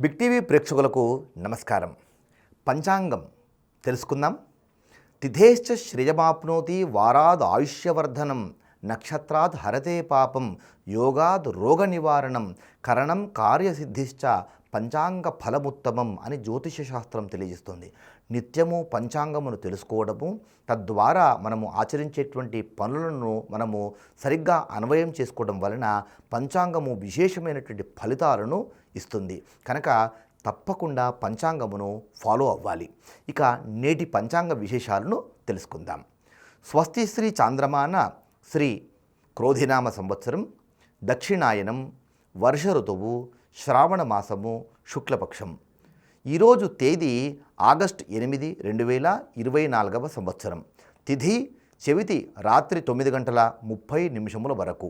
Big TV ప్రేక్షకులకు నమస్కారం. పంచాంగం తెలుసుకుందాం. తిథేశ్చ శ్రియమాప్నోతి వారాద్ ఆయుష్యవర్ధనం నక్షత్రాద్ హరతే పాపం యోగాద్ రోగ నివారణం కరణం కార్యసిద్ధిశ్చ పంచాంగ ఫలముత్తమం అని జ్యోతిష శాస్త్రం తెలియజేస్తుంది. నిత్యము పంచాంగమును తెలుసుకోవడము, తద్వారా మనము ఆచరించేటువంటి పనులను మనము సరిగ్గా అన్వయం చేసుకోవడం వలన పంచాంగము విశేషమైనటువంటి ఫలితాలను ఇస్తుంది. కనుక తప్పకుండా పంచాంగమును ఫాలో అవ్వాలి. ఇక నేటి పంచాంగ విశేషాలను తెలుసుకుందాం. స్వస్తి శ్రీ చాంద్రమాన శ్రీ క్రోధినామ సంవత్సరం, దక్షిణాయనం, వర్ష ఋతువు, శ్రావణ మాసము, శుక్లపక్షం. ఈరోజు తేదీ ఆగస్టు 8, 2024 సంవత్సరం. తిథి చెవితి రాత్రి 9:30 వరకు.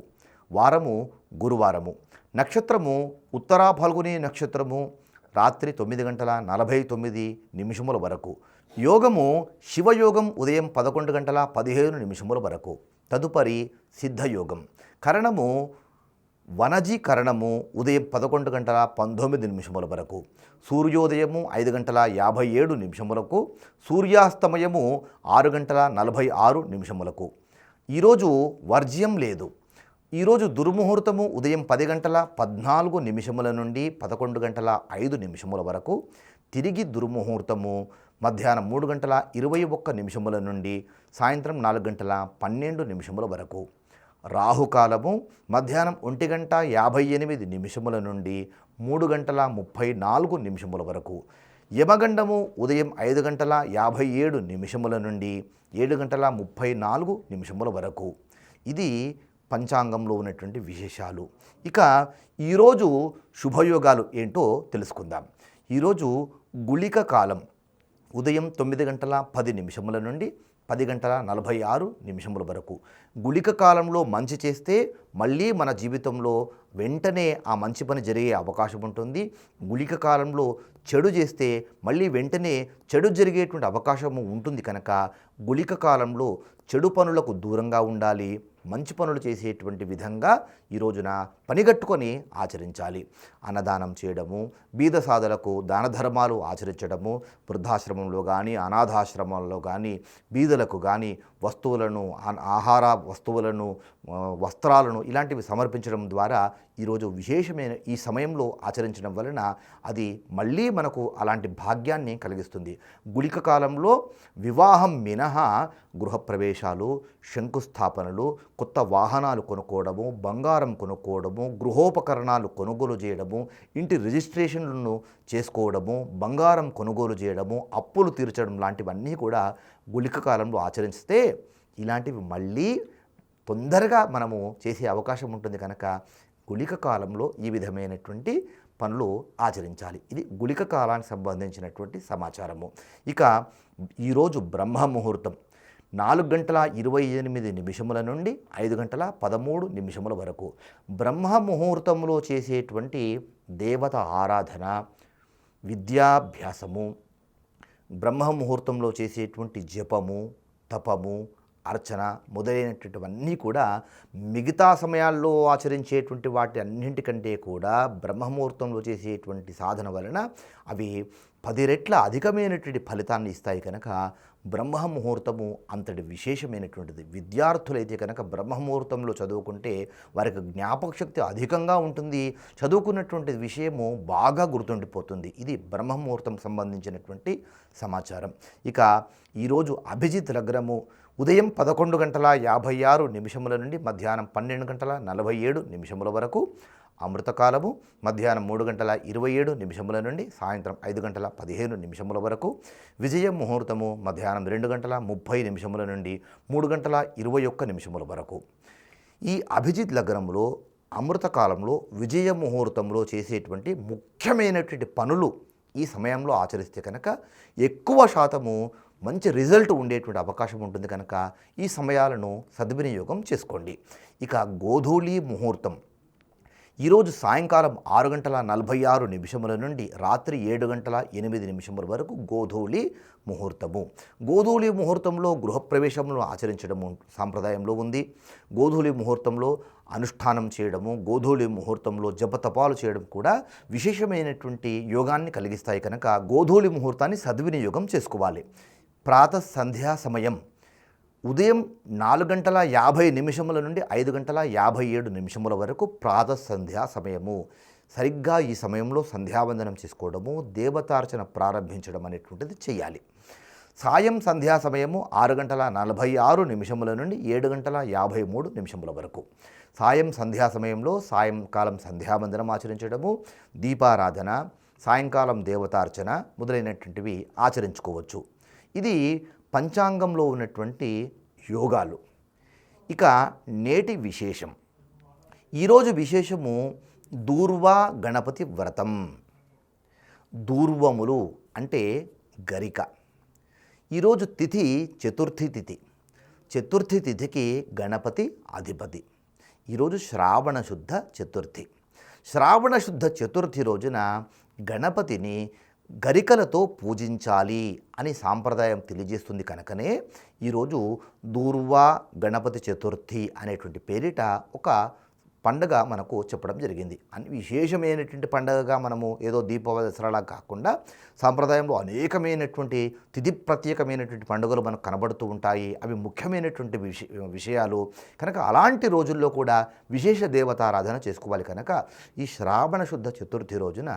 వారము గురువారము. నక్షత్రము ఉత్తరా ఫల్గుని నక్షత్రము రాత్రి 9:49 వరకు. యోగము శివయోగం ఉదయం 11:15 వరకు. తదుపరి సిద్ధయోగం. కరణము వనజీ కరణము ఉదయం 11:19 వరకు. సూర్యోదయము 5:57 సూర్యాస్తమయము 6:46 ఈరోజు వర్జ్యం లేదు. ఈరోజు దుర్ముహూర్తము ఉదయం 10:14 నుండి 11:05 వరకు. తిరిగి దుర్ముహూర్తము మధ్యాహ్నం 3:21 నుండి సాయంత్రం 4:12 వరకు. రాహుకాలము మధ్యాహ్నం 1:58 నుండి 3:34 వరకు. యమగండము ఉదయం 5:57 నుండి 7:34 వరకు. ఇది పంచాంగంలో ఉన్నటువంటి విశేషాలు. ఇక ఈరోజు శుభయోగాలు ఏంటో తెలుసుకుందాం. ఈరోజు గుళిక కాలం ఉదయం 9:10 నుండి 10:46 వరకు. గుళిక కాలంలో మంచి చేస్తే మళ్ళీ మన జీవితంలో వెంటనే ఆ మంచి పని జరిగే అవకాశం ఉంటుంది. గుళిక కాలంలో చెడు చేస్తే మళ్ళీ వెంటనే చెడు జరిగేటువంటి అవకాశము ఉంటుంది. కనుక గుళిక కాలంలో చెడు పనులకు దూరంగా ఉండాలి. మంచి పనులు చేసేటువంటి విధంగా ఈ రోజున పనిగట్టుకొని ఆచరించాలి. అన్నదానం చేయడము, బీద సాధులకు దాన ధర్మాలు ఆచరించడము, వృద్ధాశ్రమంలో కానీ అనాథాశ్రమాల్లో కానీ బీదలకు కానీ వస్తువులను, ఆహార వస్తువులను, వస్త్రాలను ఇలాంటివి సమర్పించడం ద్వారా ఈరోజు విశేషమైన ఈ సమయంలో ఆచరించడం వలన అది మళ్ళీ మనకు అలాంటి భాగ్యాన్ని కలిగిస్తుంది. గుళిక కాలంలో వివాహం మినహా గృహప్రవేశాలు, శంకుస్థాపనలు, కొత్త వాహనాలు కొనుక్కోవడము, బంగారం కొనుక్కోవడము, గృహోపకరణాలు కొనుగోలు చేయడము, ఇంటి రిజిస్ట్రేషన్లను చేసుకోవడము, బంగారం కొనుగోలు చేయడము, అప్పులు తీర్చడం లాంటివన్నీ కూడా గుళిక కాలంలో ఆచరిస్తే ఇలాంటివి మళ్ళీ తొందరగా మనము చేసే అవకాశం ఉంటుంది. కనుక గుళిక కాలంలో ఈ విధమైనటువంటి పనులు ఆచరించాలి. ఇది గుళిక కాలానికి సంబంధించినటువంటి సమాచారము. ఇక ఈరోజు బ్రహ్మ ముహూర్తం 4:28 నుండి 5:13 వరకు. బ్రహ్మ ముహూర్తంలో చేసేటువంటి దేవత ఆరాధన, విద్యాభ్యాసము, బ్రహ్మ ముహూర్తంలో చేసేటువంటి జపము, తపము, అర్చన మొదలైనటువంటివన్నీ కూడా మిగతా సమయాల్లో ఆచరించేటువంటి వాటి అన్నింటికంటే కూడా బ్రహ్మముహూర్తంలో చేసేటువంటి సాధన వలన అవి 10 రెట్ల అధికమైనటువంటి ఫలితాన్ని ఇస్తాయి. కనుక బ్రహ్మముహూర్తము అంతటి విశేషమైనటువంటిది. విద్యార్థులైతే కనుక బ్రహ్మముహూర్తంలో చదువుకుంటే వారికి జ్ఞాపక శక్తి అధికంగా ఉంటుంది. చదువుకున్నటువంటి విషయము బాగా గుర్తుండిపోతుంది. ఇది బ్రహ్మముహూర్తం సంబంధించినటువంటి సమాచారం. ఇక ఈరోజు అభిజిత్ లగ్నము ఉదయం 11:56 నుండి మధ్యాహ్నం 12:47 వరకు. అమృతకాలము మధ్యాహ్నం 3:27 నుండి సాయంత్రం 5:15 వరకు. విజయ ముహూర్తము మధ్యాహ్నం 2:30 నుండి 3:21 వరకు. ఈ అభిజిత్ లగ్నంలో అమృతకాలంలో విజయ ముహూర్తంలో చేసేటువంటి ముఖ్యమైనటువంటి పనులు ఈ సమయంలో ఆచరిస్తే కనుక ఎక్కువ శాతము మంచి రిజల్ట్ ఉండేటువంటి అవకాశం ఉంటుంది. కనుక ఈ సమయాలను సద్వినియోగం చేసుకోండి. ఇక గోధూళి ముహూర్తం ఈరోజు సాయంకాలం 6:46 నుండి రాత్రి 7:08 వరకు గోధూళి ముహూర్తము. గోధూళి ముహూర్తంలో గృహప్రవేశమును ఆచరించడము సాంప్రదాయంలో ఉంది. గోధూళి ముహూర్తంలో అనుష్ఠానం చేయడము, గోధూళి ముహూర్తంలో జపతపాలు చేయడం కూడా విశేషమైనటువంటి యోగాన్ని కలిగిస్తాయి కనుక గోధూళి ముహూర్తాన్ని సద్వినియోగం చేసుకోవాలి. ప్రాతః సంధ్యా సమయం ఉదయం 4:50 నుండి 5:57 వరకు ప్రాతః సంధ్యా సమయము. సరిగ్గా ఈ సమయంలో సంధ్యావందనం చేసుకోవడము, దేవతార్చన ప్రారంభించడం అనేటువంటిది చేయాలి. సాయం సంధ్యా సమయము 6:46 నుండి 7:53 వరకు. సాయం సంధ్యా సమయంలో సాయంకాలం సంధ్యావందనం ఆచరించడము, దీపారాధన, సాయంకాలం దేవతార్చన మొదలైనటువంటివి ఆచరించుకోవచ్చు. ఇది పంచాంగంలో ఉన్నటువంటి యోగాలు. ఇక నేటి విశేషం. ఈరోజు విశేషము దూర్వా గణపతి వ్రతం. దూర్వములు అంటే గరిక. ఈరోజు తిథి చతుర్థి తిథి. చతుర్థి తిథికి గణపతి అధిపతి. ఈరోజు శ్రావణ శుద్ధ చతుర్థి. శ్రావణ శుద్ధ చతుర్థి రోజున గణపతిని గరికలతో పూజించాలి అని సాంప్రదాయం తెలియజేస్తుంది కనుకనే ఈరోజు దూర్వా గణపతి చతుర్థి అనేటువంటి పేరిట ఒక పండుగ మనకు చెప్పడం జరిగింది. అని విశేషమైనటువంటి పండుగగా మనము ఏదో దీపావళి దసరాలా కాకుండా సాంప్రదాయంలో అనేకమైనటువంటి తిథి ప్రత్యేకమైనటువంటి పండుగలు మనకు కనబడుతూ ఉంటాయి. అవి ముఖ్యమైనటువంటి విషయాలు కనుక అలాంటి రోజుల్లో కూడా విశేష దేవతారాధన చేసుకోవాలి. కనుక ఈ శ్రావణ శుద్ధ చతుర్థి రోజున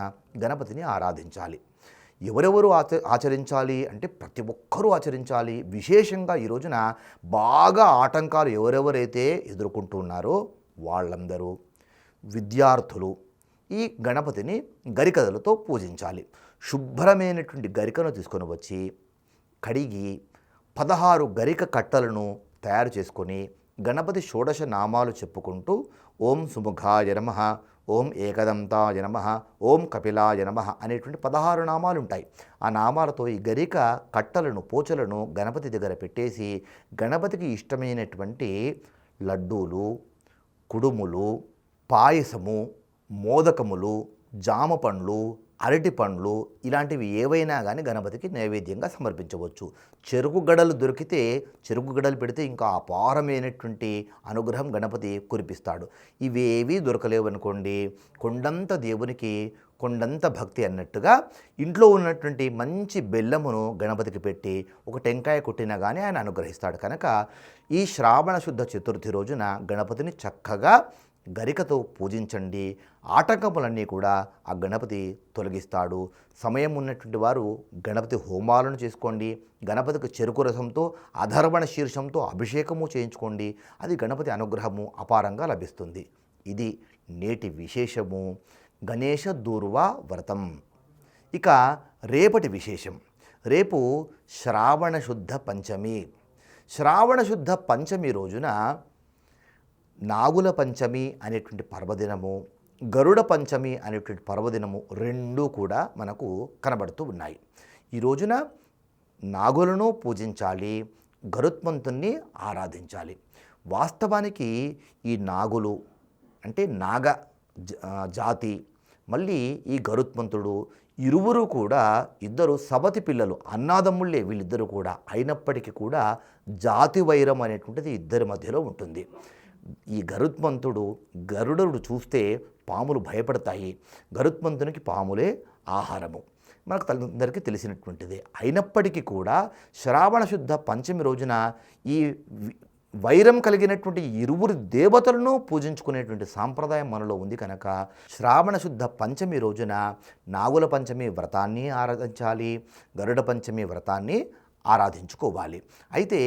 గణపతిని ఆరాధించాలి. ఎవరెవరు ఆచరించాలి అంటే ప్రతి ఒక్కరూ ఆచరించాలి. విశేషంగా ఈ రోజున బాగా ఆటంకాలు ఎవరెవరైతే ఎదుర్కొంటున్నారో వాళ్ళందరూ విద్యార్థులు ఈ గణపతిని గరికలతో పూజించాలి. శుభ్రమైనటువంటి గరికను తీసుకొని వచ్చి కడిగి 16 గరిక కట్టలను తయారు చేసుకొని గణపతి షోడశ నామాలు చెప్పుకుంటూ ఓం సుముఖాయ నమః, ఓం ఏకదంతాయ నమః, ఓం కపిలాయ నమః అనేటువంటి 16 నామాలు ఉంటాయి. ఆ నామాలతో ఈ గరిక కట్టలను పోచలను గణపతి దగ్గర పెట్టేసి గణపతికి ఇష్టమైనటువంటి లడ్డూలు, కుడుములు, పాయసము, మోదకములు, జామ పండ్లు, అరటి పండ్లు ఇలాంటివి ఏవైనా కానీ గణపతికి నైవేద్యంగా సమర్పించవచ్చు. చెరుకు గడలు దొరికితే చెరుకు గడలు పెడితే ఇంకా అపారమైనటువంటి అనుగ్రహం గణపతి కురిపిస్తాడు. ఇవేవీ దొరకలేవనుకోండి, కొండంత దేవునికి కొండంత భక్తి అన్నట్టుగా ఇంట్లో ఉన్నటువంటి మంచి బెల్లమును గణపతికి పెట్టి ఒక టెంకాయ కొట్టినా కానీ ఆయన అనుగ్రహిస్తాడు. కనుక ఈ శ్రావణ శుద్ధ చతుర్థి రోజున గణపతిని చక్కగా గరికతో పూజించండి. ఆటంకములన్నీ కూడా ఆ గణపతి తొలగిస్తాడు. సమయం ఉన్నటువంటి వారు గణపతి హోమాలను చేసుకోండి. గణపతికి చెరుకు రసంతో అధర్వణ శీర్షంతో అభిషేకము చేయించుకోండి. అది గణపతి అనుగ్రహము అపారంగా లభిస్తుంది. ఇది నేటి విశేషము గణేశ దూర్వా వ్రతం. ఇక రేపటి విశేషం. రేపు శ్రావణ శుద్ధ పంచమి. శ్రావణ శుద్ధ పంచమి రోజున నాగుల పంచమి అనేటువంటి పర్వదినము, గరుడ పంచమి అనేటువంటి పర్వదినము రెండూ కూడా మనకు కనబడుతూ ఉన్నాయి. ఈ రోజున నాగులను పూజించాలి, గరుత్మంతుణ్ణి ఆరాధించాలి. వాస్తవానికి ఈ నాగులు అంటే నాగ జాతి, మళ్ళీ ఈ గరుత్మంతుడు ఇరువురు కూడా ఇద్దరు సవతి పిల్లలు, అన్నాదమ్ముళ్ళే వీళ్ళిద్దరూ కూడా. అయినప్పటికీ కూడా జాతి వైరం అనేటువంటిది ఇద్దరి మధ్యలో ఉంటుంది. ఈ గరుత్మంతుడు గరుడుడు చూస్తే పాములు భయపడతాయి. గరుత్మంతునికి పాములే ఆహారము, మనకు అందరికీ తెలిసినటువంటిదే. అయినప్పటికీ కూడా శ్రావణ శుద్ధ పంచమి రోజున ఈ వైరం కలిగినటువంటి ఇరువురు దేవతలను పూజించుకునేటువంటి సాంప్రదాయం మనలో ఉంది. కనుక శ్రావణ శుద్ధ పంచమి రోజున నాగుల పంచమి వ్రతాన్ని ఆరాధించాలి, గరుడ పంచమి వ్రతాన్ని ఆరాధించుకోవాలి. అయితే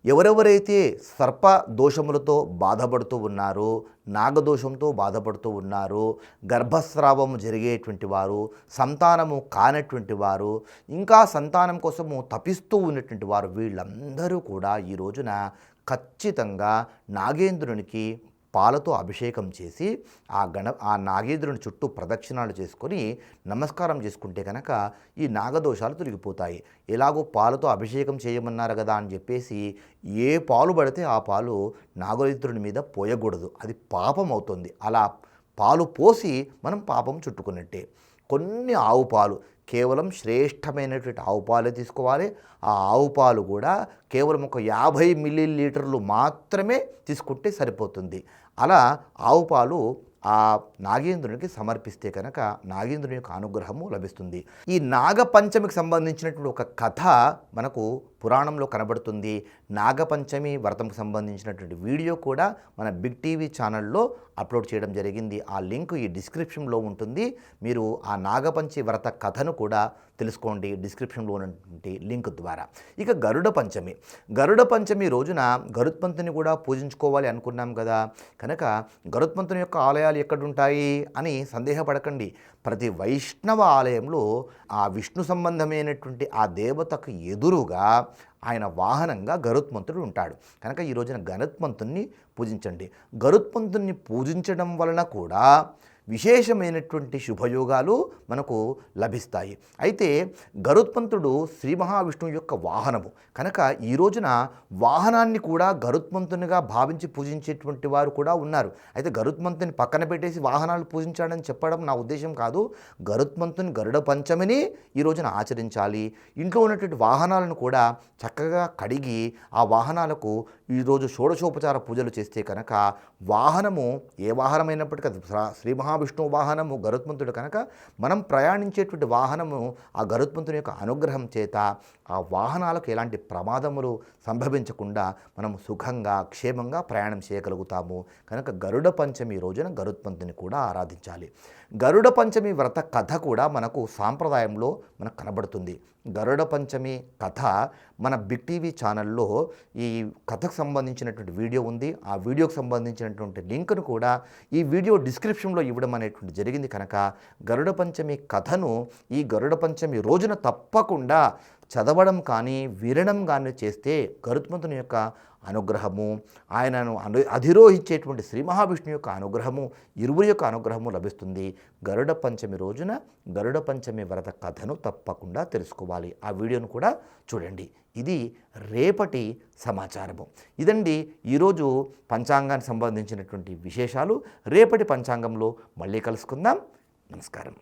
ఎవరెవరైతే సర్ప దోషములతో బాధపడుతూ ఉన్నారో, నాగదోషంతో బాధపడుతూ ఉన్నారో, గర్భస్రావము జరిగేటువంటి వారు, సంతానము కానటువంటి వారు, ఇంకా సంతానం కోసము తపిస్తూ ఉన్నటువంటి వారు, వీళ్ళందరూ కూడా ఈ రోజున ఖచ్చితంగా నాగేంద్రునికి పాలతో అభిషేకం చేసి ఆ నాగేంద్రుని చుట్టూ ప్రదక్షిణాలు చేసుకొని నమస్కారం చేసుకుంటే కనుక ఈ నాగదోషాలు తొలగిపోతాయి. ఎలాగో పాలతో అభిషేకం చేయమన్నారు కదా అని చెప్పేసి ఏ పాలు పడితే ఆ పాలు నాగేంద్రుని మీద పోయకూడదు, అది పాపం అవుతుంది. అలా పాలు పోసి మనం పాపం చుట్టుకున్నట్టే. కొన్ని ఆవు పాలు, కేవలం శ్రేష్టమైనటువంటి ఆవు పాలే తీసుకోవాలి. ఆ ఆవు పాలు కూడా కేవలం ఒక 50 మిల్లీలీటర్లు మాత్రమే తీసుకుంటే సరిపోతుంది. అలా ఆవు పాలు ఆ నాగేంద్రునికి సమర్పిస్తే కనుక నాగేంద్రుని యొక్క అనుగ్రహము లభిస్తుంది. ఈ నాగపంచమికి సంబంధించినటువంటి ఒక కథ మనకు పురాణంలో కనబడుతుంది. నాగపంచమి వ్రతంకు సంబంధించినటువంటి వీడియో కూడా మన బిగ్ టీవీ ఛానల్లో అప్లోడ్ చేయడం జరిగింది. ఆ లింక్ ఈ డిస్క్రిప్షన్లో ఉంటుంది. మీరు ఆ నాగపంచమి వ్రత కథను కూడా తెలుసుకోండి డిస్క్రిప్షన్లో ఉన్నటువంటి లింక్ ద్వారా. ఇక గరుడ పంచమి రోజున గరుత్మంతుని కూడా పూజించుకోవాలి అనుకున్నాం కదా. కనుక గరుత్మంతుని యొక్క ఆలయాలు ఎక్కడుంటాయి అని సందేహపడకండి. ప్రతి వైష్ణవ ఆలయంలో ఆ విష్ణు సంబంధమైనటువంటి ఆ దేవతకు ఎదురుగా ఆయన వాహనంగా గరుత్మంతుడు ఉంటాడు. కనుక ఈ రోజున గరుత్మంతుణ్ణి పూజించండి. గరుత్మంతుణ్ణి పూజించడం వలన కూడా విశేషమైనటువంటి శుభయోగాలు మనకు లభిస్తాయి. అయితే గరుత్మంతుడు శ్రీ మహావిష్ణువు యొక్క వాహనము కనుక ఈ రోజున వాహనాన్ని కూడా గరుత్మంతునిగా భావించి పూజించేటువంటి వారు కూడా ఉన్నారు. అయితే గరుత్మంతుని పక్కన పెట్టేసి వాహనాలు పూజించాడని చెప్పడం నా ఉద్దేశం కాదు. గరుత్మంతుని గరుడ పంచమిని ఈ రోజున ఆచరించాలి. ఇంట్లో ఉన్నటువంటి వాహనాలను కూడా చక్కగా కడిగి ఆ వాహనాలకు ఈరోజు షోడశోపచార పూజలు చేస్తే కనుక వాహనము ఏ వాహనమైనప్పటికీ శ్రీ మహావిష్ణువు వాహనము గరుత్మంతుడు కనుక మనం ప్రయాణించేటువంటి వాహనము ఆ గరుత్మంతుని యొక్క అనుగ్రహం చేత ఆ వాహనాలకు ఎలాంటి ప్రమాదములు సంభవించకుండా మనం సుఖంగా క్షేమంగా ప్రయాణం చేయగలుగుతాము. కనుక గరుడ పంచమి రోజున గరుత్మంతుని కూడా ఆరాధించాలి. గరుడ పంచమి వ్రత కథ కూడా మనకు సాంప్రదాయంలో మనకు కనబడుతుంది. గరుడ పంచమి కథ మన బిగ్ టీవీ ఛానల్లో ఈ కథకు సంబంధించినటువంటి వీడియో ఉంది. ఆ వీడియోకి సంబంధించినటువంటి లింక్ను కూడా ఈ వీడియో డిస్క్రిప్షన్లో ఇవ్వడం అనేటువంటి జరిగింది. కనుక గరుడ పంచమి కథను ఈ గరుడ పంచమి రోజున తప్పకుండా చదవడం కానీ వినడం కానీ చేస్తే గరుత్మంతుని యొక్క అనుగ్రహము, ఆయనను అధిరోహించేటువంటి శ్రీ మహావిష్ణువు యొక్క అనుగ్రహము, ఇరువురి యొక్క అనుగ్రహము లభిస్తుంది. గరుడ పంచమి రోజున గరుడ పంచమి వ్రత కథను తప్పకుండా తెలుసుకోవాలి. ఆ వీడియోను కూడా చూడండి. ఇది రేపటి సమాచారము. ఇదండి ఈరోజు పంచాంగానికి సంబంధించినటువంటి విశేషాలు. రేపటి పంచాంగంలో మళ్ళీ కలుసుకుందాం. నమస్కారం.